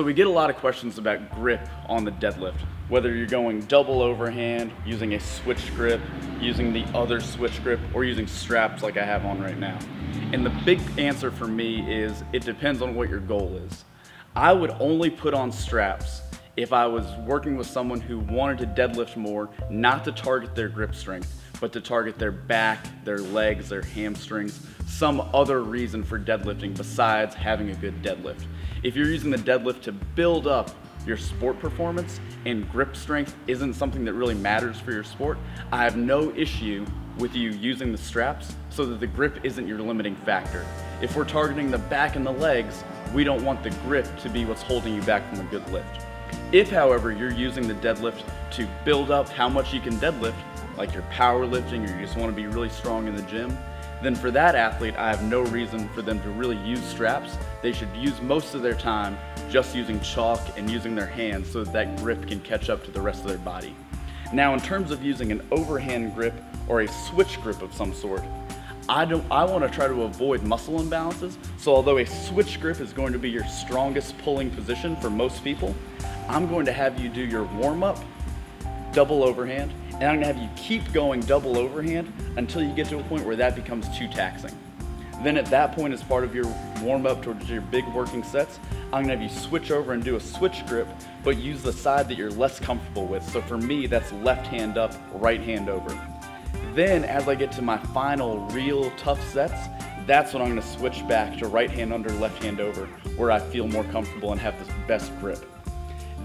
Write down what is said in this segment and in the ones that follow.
So we get a lot of questions about grip on the deadlift, whether you're going double overhand, using a switch grip, using the other switch grip, or using straps like I have on right now. And the big answer for me is it depends on what your goal is. I would only put on straps if I was working with someone who wanted to deadlift more, not to target their grip strength, but to target their back, their legs, their hamstrings, some other reason for deadlifting besides having a good deadlift. If you're using the deadlift to build up your sport performance and grip strength isn't something that really matters for your sport, I have no issue with you using the straps so that the grip isn't your limiting factor. If we're targeting the back and the legs, we don't want the grip to be what's holding you back from a good lift. If, however, you're using the deadlift to build up how much you can deadlift, like you're powerlifting or you just want to be really strong in the gym, then for that athlete, I have no reason for them to really use straps. They should use most of their time just using chalk and using their hands so that that grip can catch up to the rest of their body. Now, in terms of using an overhand grip or a switch grip of some sort, I want to try to avoid muscle imbalances. So although a switch grip is going to be your strongest pulling position for most people, I'm going to have you do your warm-up, double overhand, and I'm gonna have you keep going double overhand until you get to a point where that becomes too taxing. Then at that point, as part of your warm-up towards your big working sets, I'm gonna have you switch over and do a switch grip, but use the side that you're less comfortable with. So for me, that's left hand up, right hand over. Then as I get to my final real tough sets, that's when I'm gonna switch back to right hand under, left hand over, where I feel more comfortable and have the best grip.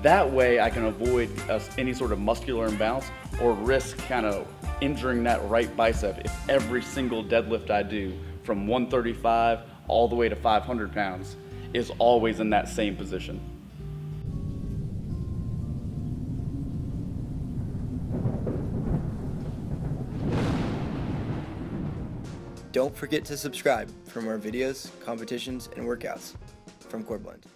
That way I can avoid any sort of muscular imbalance or risk kind of injuring that right bicep if every single deadlift I do from 135 all the way to 500 pounds is always in that same position. Don't forget to subscribe for more videos, competitions, and workouts from CoreBlend.